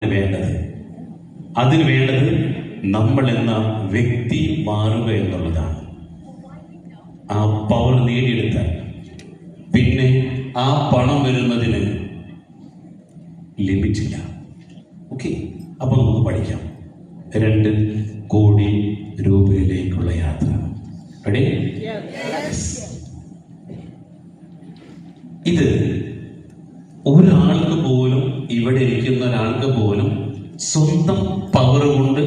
വേണ്ടത്. അതിന് വേണ്ടത് നമ്മൾ എന്ന വ്യക്തി മാറുക എന്നുള്ളതാണ്. ആ പവർ നേടിയെടുത്താൽ പിന്നെ ആ പണം വരുന്നതിന് ലിമിറ്റില്ല. ഓക്കെ, അപ്പൊ നമുക്ക് പഠിക്കാം. 2 കോടി രൂപയിലേക്കുള്ള യാത്ര. റെഡി? ഇത് ഒരാൾക്ക് പോലും, ഇവിടെ ഇരിക്കുന്ന ഒരാൾക്ക് പോലും സ്വന്തം പവർ കൊണ്ട്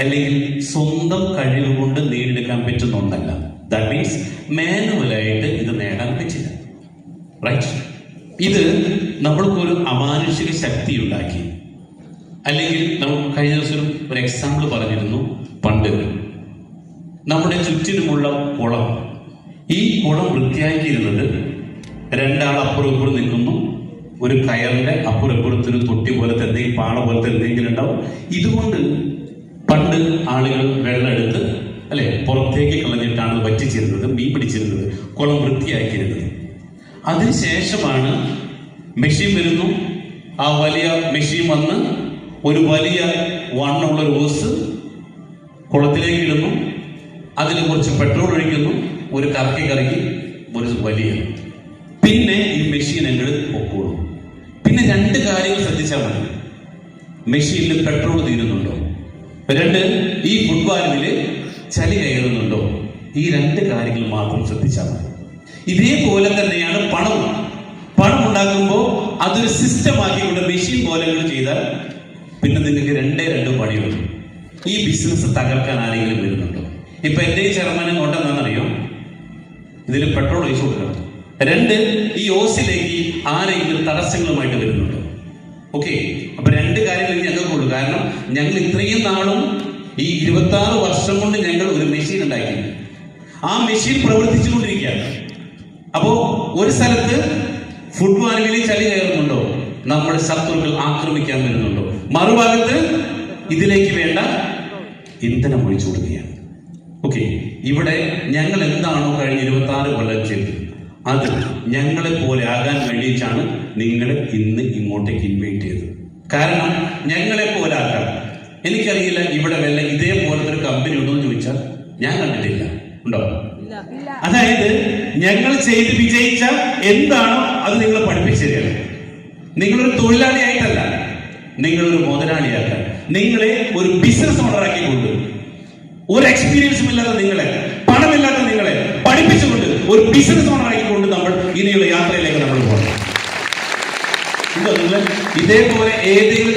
അല്ലെങ്കിൽ സ്വന്തം കഴിവ് കൊണ്ട് നേടിയെടുക്കാൻ പറ്റുന്ന ഒന്നല്ല. ദാറ്റ് മീൻസ് മാനുവലായിട്ട് ഇത് നേടാൻ പറ്റില്ല. റൈറ്റ്? ഇത് നമ്മൾക്കൊരു അമാനുഷിക ശക്തി ഉണ്ടാക്കി. അല്ലെങ്കിൽ നമ്മൾ കഴിഞ്ഞ ദിവസം ഒരു എക്സാമ്പിൾ പറഞ്ഞിരുന്നു. പണ്ട് നമ്മുടെ ചുറ്റിനുമുള്ള കുളം, ഈ കുളം വൃത്തിയാക്കിയിരുന്നത് 2 ആൾ അപ്പുറം ഇപ്പുറം നിൽക്കുന്നു. ഒരു കയറിന്റെ അപ്പുറം ഇപ്പുറത്തൊരു തൊട്ടി പോലത്തെ എന്തെങ്കിലും പാള പോലത്തെ എന്തെങ്കിലും ഉണ്ടാവും. ഇതുകൊണ്ട് പണ്ട് ആളുകൾ വെള്ളം എടുത്ത് അല്ലെ പുറത്തേക്ക് കളഞ്ഞിട്ടാണ് വറ്റിച്ചിരുന്നത്, മീൻ പിടിച്ചിരുന്നത്, കുളം വൃത്തിയാക്കിയിരുന്നത്. അതിനുശേഷമാണ് മെഷീൻ വരുന്നു. ആ വലിയ മെഷീൻ വന്ന് ഒരു വലിയ വണ്ണമുള്ള ഒരു ഓസ് കുളത്തിലേക്ക് ഇടുന്നു. അതിൽ കുറച്ച് പെട്രോൾ ഒഴിക്കുന്നു. ഒരു കറക്കി ഒരു വലിയ, പിന്നെ ഈ മെഷീൻ അങ്ങോട്ട് പൊക്കോളും. പിന്നെ 2 കാര്യങ്ങൾ ശ്രദ്ധിച്ചാൽ മതി. മെഷീനിൽ പെട്രോൾ തീരുന്നുണ്ടോ? 2, ഈ ഫുട്ബോളില് ചളി കയറുന്നുണ്ടോ? ഈ 2 കാര്യങ്ങൾ മാത്രം ശ്രദ്ധിച്ചാൽ മതി. ഇതേപോലെ തന്നെയാണ് പണം ഉണ്ടാക്കുമ്പോൾ അതൊരു സിസ്റ്റം ആക്കിക്കൊണ്ട് മെഷീൻ പോലെ ചെയ്താൽ പിന്നെ നിങ്ങൾക്ക് 2 പണിയുള്ളൂ. ഈ ബിസിനസ് തകർക്കാൻ ആരെങ്കിലും വരുന്നുണ്ടോ? ഇപ്പൊ എന്റെ ചെയർമാനും കൊണ്ടെന്നാണെന്നറിയോ, ഇതിൽ പെട്രോൾ ഒഴിച്ചു കൊടുക്കണം. 2, ഈ ഓസിലേക്ക് ആരെങ്കിലും തടസ്സങ്ങളുമായിട്ട് വരുന്നുണ്ടോ? ഓക്കെ, അപ്പൊ 2 കാര്യങ്ങൾ ഞങ്ങൾക്കുള്ളൂ. കാരണം ഞങ്ങൾ ഇത്രയും നാളും ഈ 26 വർഷം കൊണ്ട് ഞങ്ങൾ ഒരു മെഷീൻ ഉണ്ടാക്കി. ആ മെഷീൻ പ്രവർത്തിച്ചുകൊണ്ടിരിക്കുകയാണ്. അപ്പോ ഒരു സ്ഥലത്ത് ഫുട്ബോളിൽ ചളി കയറുന്നുണ്ടോ? നമ്മുടെ ശത്രുക്കൾ ആക്രമിക്കാൻ വരുന്നുണ്ടോ? മറുഭാഗത്ത് ഇതിലേക്ക് വേണ്ട ഇന്ധനം ഒഴിച്ചു കൊടുക്കുകയാണ്. ഓക്കെ, ഇവിടെ ഞങ്ങൾ എന്താണോ കഴിഞ്ഞ 26 കൊല്ലം ചെയ്തത്, അത് ഞങ്ങളെ പോലെ ആകാൻ വേണ്ടിയിട്ടാണ് നിങ്ങളെ ഇന്ന് ഇങ്ങോട്ടേക്ക് ഇൻവൈറ്റ് ചെയ്തത്. കാരണം ഞങ്ങളെ പോലെ ആക്കാൻ. എനിക്കറിയില്ല ഇവിടെ വല്ല ഇതേപോലത്തെ ഒരു കമ്പനി ഉണ്ടോ എന്ന് ചോദിച്ചാൽ ഞാൻ കണ്ടിട്ടില്ല. ഉണ്ടോ? അതായത് ഞങ്ങൾ ചെയ്ത് വിജയിച്ച എന്താണോ അത് നിങ്ങൾ പഠിപ്പിച്ചു തരിക. നിങ്ങളൊരു തൊഴിലാളിയായിട്ടല്ല, നിങ്ങളൊരു മുതലാളിയാക്കാൻ, നിങ്ങളെ ഒരു ബിസിനസ് ഓണറാക്കിക്കൊണ്ട്, ഒരു എക്സ്പീരിയൻസും ഇല്ലാത്ത നിങ്ങളെ, പണമില്ലാത്ത നിങ്ങളെ പഠിപ്പിച്ചുകൊണ്ട് ഒരു ബിസിനസ് ഓണറാക്കിക്കൊണ്ട് നമ്മൾ ഇനിയുള്ള യാത്രയിലേക്ക് നമ്മൾ പോകണം. ഇതേപോലെ ഏതെങ്കിലും